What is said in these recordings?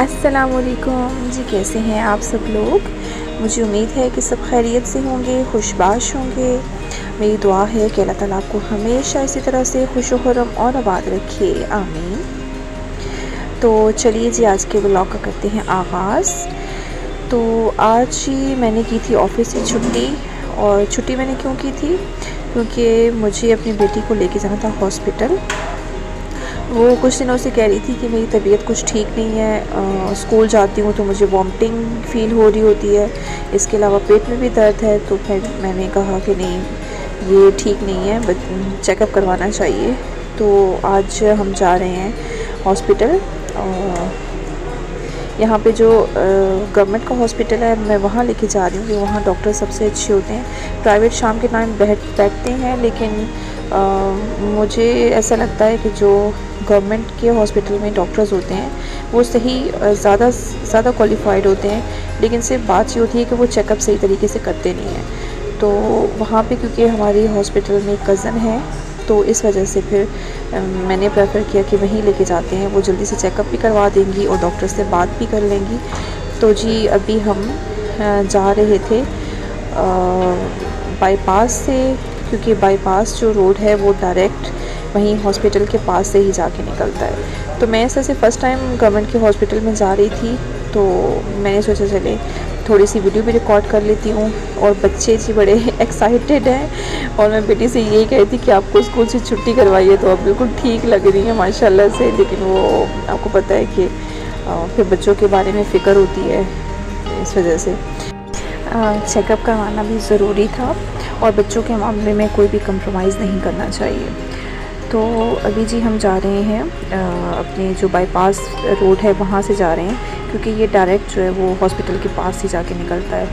अस्सलामुअलैकुम जी, कैसे हैं आप सब लोग। मुझे उम्मीद है कि सब खैरियत से होंगे, खुशबाश होंगे। मेरी दुआ है कि अल्लाह ताला आपको हमेशा इसी तरह से खुश खुर्रम और आबाद रखे, आमीन। तो चलिए जी, आज के व्लॉग का करते हैं आगाज़। तो आज ही मैंने की थी ऑफ़िस से छुट्टी। और छुट्टी मैंने क्यों की थी, क्योंकि मुझे अपनी बेटी को लेके जाना था हॉस्पिटल। वो कुछ दिनों से कह रही थी कि मेरी तबीयत कुछ ठीक नहीं है, स्कूल जाती हूँ तो मुझे वॉमिटिंग फ़ील हो रही होती है, इसके अलावा पेट में भी दर्द है। तो फिर मैंने कहा कि नहीं, ये ठीक नहीं है, चेकअप करवाना चाहिए। तो आज हम जा रहे हैं हॉस्पिटल। यहाँ पे जो गवर्नमेंट का हॉस्पिटल है, मैं वहाँ लेके जा रही हूँ कि वहाँ डॉक्टर सबसे अच्छे होते हैं। प्राइवेट शाम के टाइम बैठते हैं, लेकिन मुझे ऐसा लगता है कि जो गवर्नमेंट के हॉस्पिटल में डॉक्टर्स होते हैं वो ज़्यादा क्वालिफाइड होते हैं, लेकिन सिर्फ बात ये होती है कि वो चेकअप सही तरीके से करते नहीं हैं। तो वहाँ पे क्योंकि हमारी हॉस्पिटल में कज़न है, तो इस वजह से फिर मैंने प्रेफर किया कि वहीं लेके जाते हैं। वो जल्दी से चेकअप भी करवा देंगी और डॉक्टर से बात भी कर लेंगी। तो जी, अभी हम जा रहे थे बाईपास से, क्योंकि बाईपास जो रोड है वो डायरेक्ट वहीं हॉस्पिटल के पास से ही जाके निकलता है। तो मैं ऐसे से फ़र्स्ट टाइम गवर्नमेंट के हॉस्पिटल में जा रही थी, तो मैंने सोचा चले थोड़ी सी वीडियो भी रिकॉर्ड कर लेती हूँ। और बच्चे जी बड़े एक्साइटेड हैं, और मैं बेटी से यही कही थी कि आपको स्कूल से छुट्टी करवाइए, तो अब बिल्कुल ठीक लग रही है माशाल्लाह से। लेकिन वो आपको पता है कि फिर बच्चों के बारे में फ़िक्र होती है, इस वजह से चेकअप करवाना भी ज़रूरी था, और बच्चों के मामले में कोई भी कंप्रोमाइज़ नहीं करना चाहिए। तो अभी जी हम जा रहे हैं अपने जो बाईपास रोड है वहाँ से जा रहे हैं, क्योंकि ये डायरेक्ट जो है वो हॉस्पिटल के पास ही जाके निकलता है।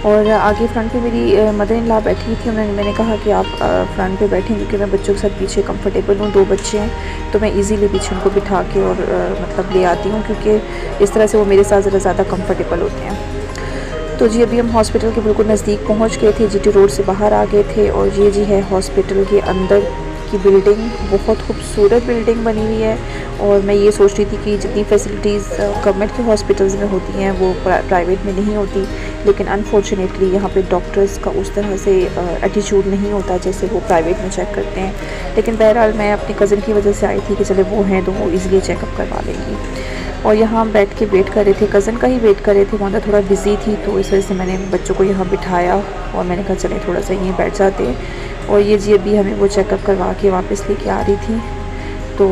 और आगे फ्रंट पे मेरी मदर इन लॉ बैठी थी, मैंने कहा कि आप फ्रंट पे बैठें, क्योंकि मैं बच्चों के साथ पीछे कंफर्टेबल हूँ। 2 बच्चे हैं, तो मैं इजीली पीछे उनको बिठा के और मतलब ले आती हूँ, क्योंकि इस तरह से वो मेरे साथ ज़्यादा कंफर्टेबल होते हैं। तो जी, अभी हम हॉस्पिटल के बिल्कुल नज़दीक पहुँच गए थे, जीटी रोड से बाहर आ गए थे। और ये जी है हॉस्पिटल के अंदर की बिल्डिंग, बहुत खूबसूरत बिल्डिंग बनी हुई है। और मैं ये सोच रही थी कि जितनी फैसिलिटीज़ गवर्नमेंट के हॉस्पिटल्स में होती हैं वो प्राइवेट में नहीं होती, लेकिन अनफॉर्चुनेटली यहाँ पे डॉक्टर्स का उस तरह से एटीट्यूड नहीं होता जैसे वो प्राइवेट में चेक करते हैं। लेकिन बहरहाल मैं अपनी कज़न की वजह से आई थी कि चले वो हैं तो वो ईज़िली चेकअप करवा लेंगी। और यहाँ हम बैठ के वेट कर रहे थे, कज़न का ही वेट कर रहे थे। वहाँ थोड़ा बिज़ी थी, तो इस वजह से मैंने बच्चों को यहाँ बिठाया और मैंने कहा चलें थोड़ा सा यहीं बैठ जाते हैं। और ये जी अभी हमें वो चेकअप करवा के वापस लेके आ रही थी। तो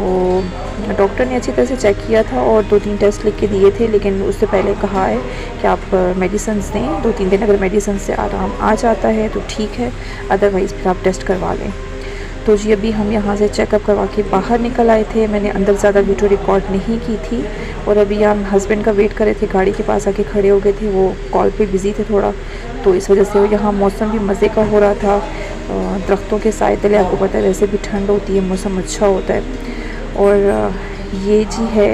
डॉक्टर ने अच्छी तरह से चेक किया था और 2-3 टेस्ट लिख के दिए थे, लेकिन उससे पहले कहा है कि आप मेडिसिन्स दें 2-3 दिन, अगर मेडिसिन से आराम आ जाता है तो ठीक है, अदरवाइज़ फिर आप टेस्ट करवा लें। तो जी अभी हम यहाँ से चेकअप करवा के बाहर निकल आए थे। मैंने अंदर ज़्यादा वीडियो रिकॉर्ड नहीं की थी। और अभी हम हस्बैंड का वेट कर रहे थे, गाड़ी के पास आके खड़े हो गए थे, वो कॉल पे बिज़ी थे थोड़ा, तो इस वजह से। यहाँ मौसम भी मज़े का हो रहा था, दरख्तों के साए तले, आपको पता है वैसे भी ठंड होती है, मौसम अच्छा होता है। और ये जी है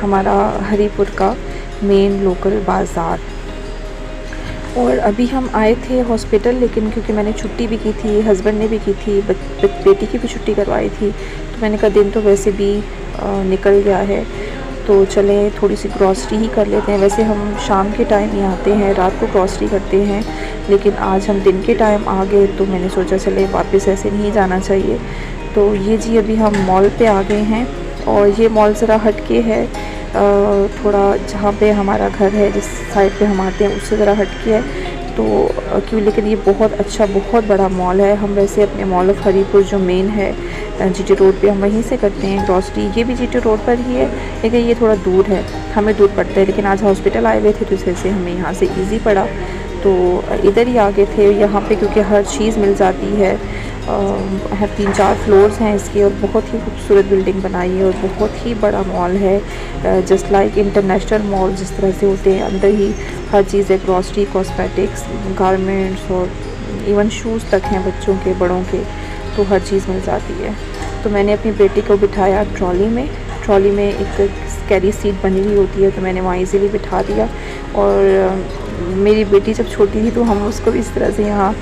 हमारा हरीपुर का मेन लोकल बाज़ार। और अभी हम आए थे हॉस्पिटल, लेकिन क्योंकि मैंने छुट्टी भी की थी, हस्बैंड ने भी की थी, बेटी की भी छुट्टी करवाई थी, तो मैंने कहा दिन तो वैसे भी निकल गया है, तो चलें थोड़ी सी ग्रॉसरी ही कर लेते हैं। वैसे हम शाम के टाइम ही आते हैं, रात को ग्रॉसरी करते हैं, लेकिन आज हम दिन के टाइम आ गए, तो मैंने सोचा चले वापस ऐसे नहीं जाना चाहिए। तो ये जी अभी हम मॉल पे आ गए हैं, और ये मॉल ज़रा हट के है, थोड़ा जहाँ पे हमारा घर है, जिस साइड पे हम आते हैं उससे ज़रा हट के है। तो क्यों, लेकिन ये बहुत अच्छा, बहुत बड़ा मॉल है। हम वैसे अपने मॉल ऑफ हरीपुर जो मेन है जीटी रोड पे, हम वहीं से करते हैं ग्रॉसरी। ये भी जीटी रोड पर ही है, लेकिन ये थोड़ा दूर है, हमें दूर पड़ता है। लेकिन आज हॉस्पिटल आए हुए थे, तो इस वजह से हमें यहाँ से ईज़ी पड़ा, तो इधर ही आ गए थे। यहाँ पे क्योंकि हर चीज़ मिल जाती है, 3-4 फ्लोर्स हैं इसके, और बहुत ही खूबसूरत बिल्डिंग बनाई है, और बहुत ही बड़ा मॉल है, जस्ट लाइक इंटरनेशनल मॉल जिस तरह से होते हैं। अंदर ही हर चीज़ है, ग्रॉसरी, कॉस्मेटिक्स, गारमेंट्स, और इवन शूज़ तक हैं बच्चों के, बड़ों के, तो हर चीज़ मिल जाती है। तो मैंने अपनी बेटी को बिठाया ट्रॉली में एक कैरी सीट बनी हुई होती है, तो मैंने वहाँ इजीली बिठा दिया। और मेरी बेटी जब छोटी थी तो हम उसको भी इस तरह से यहाँ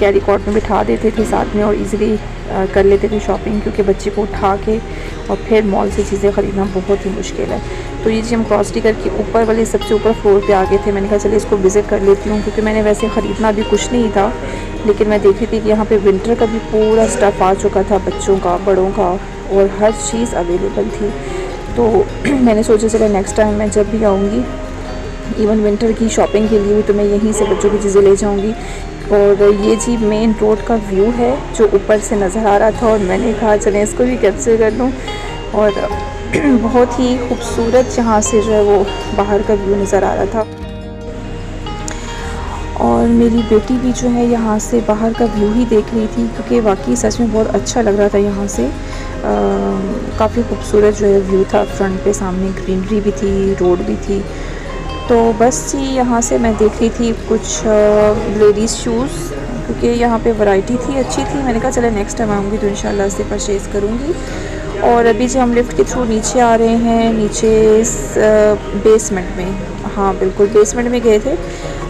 कैरी कॉट में बिठा देते थे साथ में और इजीली कर लेते थे शॉपिंग, क्योंकि बच्चे को उठा के और फिर मॉल से चीज़ें ख़रीदना बहुत ही मुश्किल है। तो ये जी हम क्रॉस करके ऊपर वाले सबसे ऊपर फ्लोर पे आ गए थे। मैंने कहा चलिए इसको विज़िट कर लेती हूँ, क्योंकि मैंने वैसे ख़रीदना भी कुछ नहीं था, लेकिन मैं देख रही थी कि यहाँ पे विंटर का भी पूरा स्टफ़ आ चुका था, बच्चों का, बड़ों का, और हर चीज़ अवेलेबल थी। तो मैंने सोचा चलो नेक्स्ट टाइम मैं जब भी आऊँगी, इवन विंटर की शॉपिंग के लिए भी, तो मैं यहीं से बच्चों की चीज़ें ले जाऊँगी। और ये जी मेन रोड का व्यू है जो ऊपर से नज़र आ रहा था, और मैंने कहा चलें इसको भी कैप्चर कर लूँ। और बहुत ही खूबसूरत यहाँ से जो है वो बाहर का व्यू नज़र आ रहा था। और मेरी बेटी भी जो है यहाँ से बाहर का व्यू ही देख रही थी, क्योंकि वाकई सच में बहुत अच्छा लग रहा था यहाँ से। काफ़ी खूबसूरत जो है व्यू था, फ्रंट पे सामने ग्रीनरी भी थी, रोड भी थी। तो बस जी यहाँ से मैं देख रही थी कुछ लेडीज़ शूज़, क्योंकि यहाँ पे वैरायटी थी, अच्छी थी। मैंने कहा चले नेक्स्ट टाइम आऊँगी तो इंशाल्लाह से परचेज़ करूँगी। और अभी जी हम लिफ्ट के थ्रू नीचे आ रहे हैं, नीचे बेसमेंट में, हाँ बिल्कुल बेसमेंट में गए थे।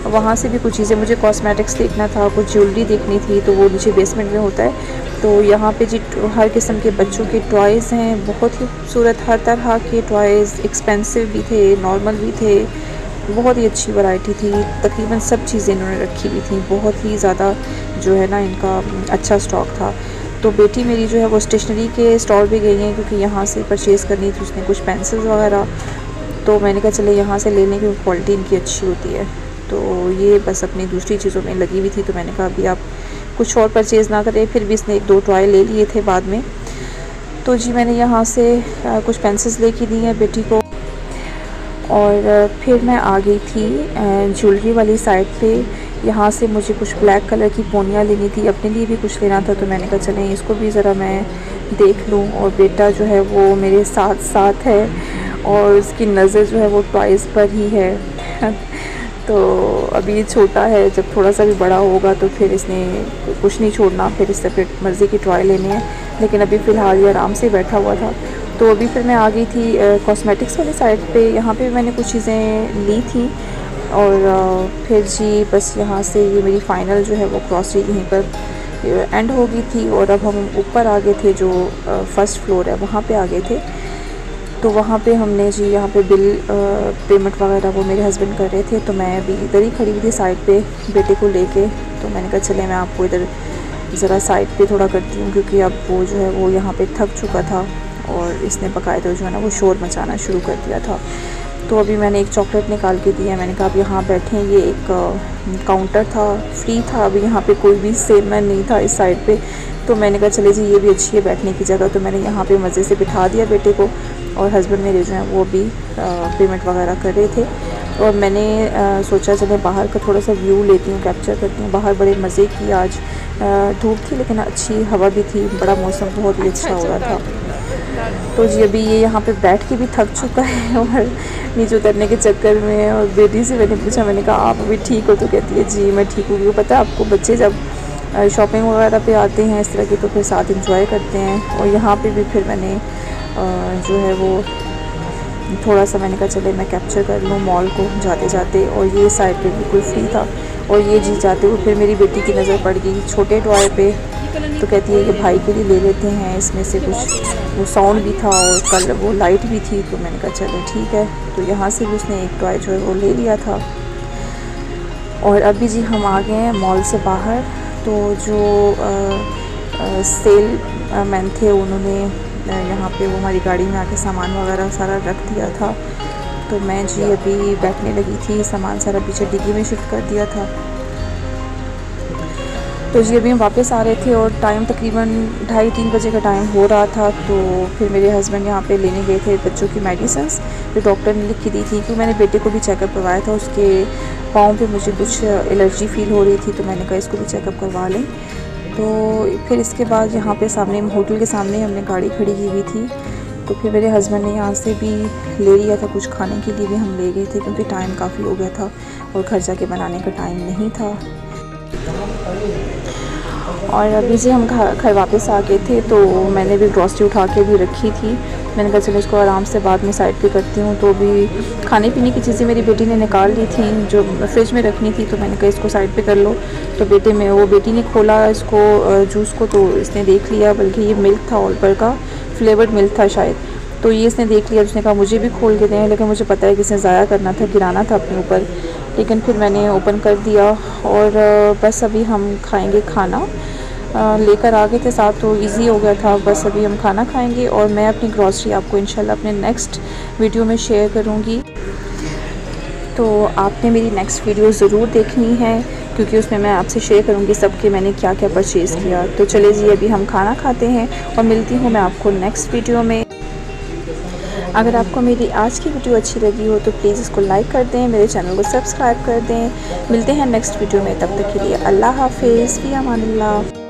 वहाँ से भी कुछ चीज़ें, मुझे कॉस्मेटिक्स देखना था, कुछ ज्वेलरी देखनी थी, तो वो नीचे बेसमेंट में होता है। तो यहाँ पे जी हर किस्म के बच्चों के टॉयज़ हैं, बहुत ही खूबसूरत, हर तरह के टॉयज़, एक्सपेंसिव भी थे, नॉर्मल भी थे, बहुत ही अच्छी वैरायटी थी। तकरीबन सब चीज़ें इन्होंने रखी हुई थी, बहुत ही ज़्यादा जो है ना इनका अच्छा स्टॉक था। तो बेटी मेरी जो है वो स्टेशनरी के स्टॉल पे गई हैं, क्योंकि यहाँ से परचेज़ करनी थी उसने, कुछ पेंसिल्स वगैरह। तो मैंने कहा चले यहाँ से लेने की क्वालिटी इनकी अच्छी होती है। तो ये बस अपनी दूसरी चीज़ों में लगी हुई थी, तो मैंने कहा अभी आप कुछ और परचेज़ ना करें। फिर भी इसने 1-2 टॉय ले लिए थे बाद में। तो जी मैंने यहाँ से कुछ पेंसिल्स लेके दी हैं बेटी को, और फिर मैं आ गई थी ज्वेलरी वाली साइड पे। यहाँ से मुझे कुछ ब्लैक कलर की पोनियाँ लेनी थी, अपने लिए भी कुछ लेना था, तो मैंने कहा चलें इसको भी ज़रा मैं देख लूँ। और बेटा जो है वो मेरे साथ साथ है, और उसकी नज़र जो है वो टॉयज़ पर ही है। तो अभी छोटा है, जब थोड़ा सा भी बड़ा होगा तो फिर इसने कुछ नहीं छोड़ना, फिर इससे फिर मर्ज़ी की टॉय लेनी है। लेकिन अभी फ़िलहाल ये आराम से बैठा हुआ था। तो अभी फिर मैं आ गई थी कॉस्मेटिक्स वाली साइड पे। यहाँ पे मैंने कुछ चीज़ें ली थी, और फिर जी बस यहाँ से ये मेरी फ़ाइनल जो है वो ग्रॉसरी यहीं पर एंड हो गई थी। और अब हम ऊपर आ गए थे, जो फर्स्ट फ्लोर है वहाँ पे आ गए थे। तो वहाँ पे हमने जी यहाँ पे बिल पेमेंट वगैरह वो मेरे हस्बैंड कर रहे थे, तो मैं अभी इधर ही खड़ी हुई थी साइड पे बेटे को लेके। तो मैंने कहा चले मैं आपको इधर ज़रा साइड पे थोड़ा करती हूँ, क्योंकि अब वो जो है वो यहाँ पे थक चुका था, और इसने बाकायदा जो है ना वो शोर मचाना शुरू कर दिया था। तो अभी मैंने एक चॉकलेट निकाल के दिया, मैंने कहा अब यहाँ बैठें। ये एक काउंटर था, फ्री था, अभी यहाँ पे कोई भी सेलमैन नहीं था इस साइड पे। तो मैंने कहा चले जी ये भी अच्छी है बैठने की जगह। तो मैंने यहाँ पे मज़े से बिठा दिया बेटे को, और हस्बैंड मेरे जो हैं वो भी पेमेंट वगैरह कर रहे थे। और मैंने सोचा चले बाहर का थोड़ा सा व्यू लेती हूँ, कैप्चर करती हूँ। बाहर बड़े मज़े की आज धूप थी, लेकिन अच्छी हवा भी थी, बड़ा मौसम बहुत ही अच्छा हो रहा था। तो जी अभी ये यहाँ पे बैठ के भी थक चुका है, और नीचे उतरने के चक्कर में। और बेटी से मैंने पूछा, मैंने कहा आप अभी ठीक हो? तो कहती है जी मैं ठीक हूँ। क्योंकि पता है आपको, बच्चे जब शॉपिंग वगैरह पे आते हैं इस तरह की, तो फिर साथ इंजॉय करते हैं। और यहाँ पे भी फिर मैंने जो है वो थोड़ा सा मैंने कहा चले मैं कैप्चर कर लूँ मॉल को जाते जाते। और ये साइड पे बिल्कुल फ्री था। और ये जी जाते हुए फिर मेरी बेटी की नज़र पड़ गई छोटे टॉय पे। तो कहती है ये भाई के लिए ले लेते हैं, इसमें से कुछ वो साउंड भी था और कलर वो लाइट भी थी। तो मैंने कहा चलो ठीक है। तो यहाँ से भी उसने एक टॉय जो है वो ले लिया था। और अभी जी हम आ गए हैं मॉल से बाहर। तो जो सेल मैन थे उन्होंने यहाँ पे वो हमारी गाड़ी में आके सामान वगैरह सारा रख दिया था। तो मैं जी अभी बैठने लगी थी, सामान सारा पीछे डिग्गी में शिफ्ट कर दिया था। तो जी अभी हम वापस आ रहे थे, और टाइम तकरीबन 2:30-3 बजे का टाइम हो रहा था। तो फिर मेरे हस्बैंड यहाँ पे लेने गए थे बच्चों की मेडिसिन्स जो डॉक्टर ने लिख के दी थी। क्योंकि मैंने बेटे को भी चेकअप करवाया था, उसके पाँव पे मुझे कुछ एलर्जी फ़ील हो रही थी, तो मैंने कहा इसको भी चेकअप करवा लें। तो फिर इसके बाद यहाँ पे सामने होटल के सामने हमने गाड़ी खड़ी की हुई थी। तो फिर मेरे हस्बैंड ने यहाँ से भी ले लिया था, कुछ खाने के लिए भी हम ले गए थे, क्योंकि टाइम काफ़ी हो गया था और घर जाके बनाने का टाइम नहीं था। और अभी से हम घर वापस आ गए थे। तो मैंने भी ग्रॉसरी उठा के भी रखी थी, मैंने कहा चलो इसको आराम से बाद में साइड पे करती हूँ। तो अभी खाने पीने की चीज़ें मेरी बेटी ने निकाल ली थी जो फ्रिज में रखनी थी, तो मैंने कहा इसको साइड पे कर लो। तो बेटी ने खोला इसको जूस को, तो इसने देख लिया, बल्कि ये मिल्क था ऑलपर का, फ्लेवर्ड मिल्क था शायद, तो ये इसने देख लिया। उसने कहा मुझे भी खोल के दें, लेकिन मुझे पता है कि इसने ज़ाया करना था, गिराना था अपने ऊपर, लेकिन फिर मैंने ओपन कर दिया। और बस अभी हम खाएंगे खाना, लेकर आ गए थे साथ तो इजी हो गया था। बस अभी हम खाना खाएंगे और मैं अपनी ग्रॉसरी आपको इंशाल्लाह अपने नेक्स्ट वीडियो में शेयर करूँगी। तो आपने मेरी नेक्स्ट वीडियो ज़रूर देखनी है, क्योंकि उसमें मैं आपसे शेयर करूँगी सब कि मैंने क्या क्या परचेज़ किया। तो चले जी अभी हम खाना खाते हैं और मिलती हूँ मैं आपको नेक्स्ट वीडियो में। अगर आपको मेरी आज की वीडियो अच्छी लगी हो तो प्लीज़ इसको लाइक कर दें, मेरे चैनल को सब्सक्राइब कर दें। मिलते हैं नेक्स्ट वीडियो में, तब तक के लिए अल्लाह हाफिज़, फ़ी अमानिल्लाह।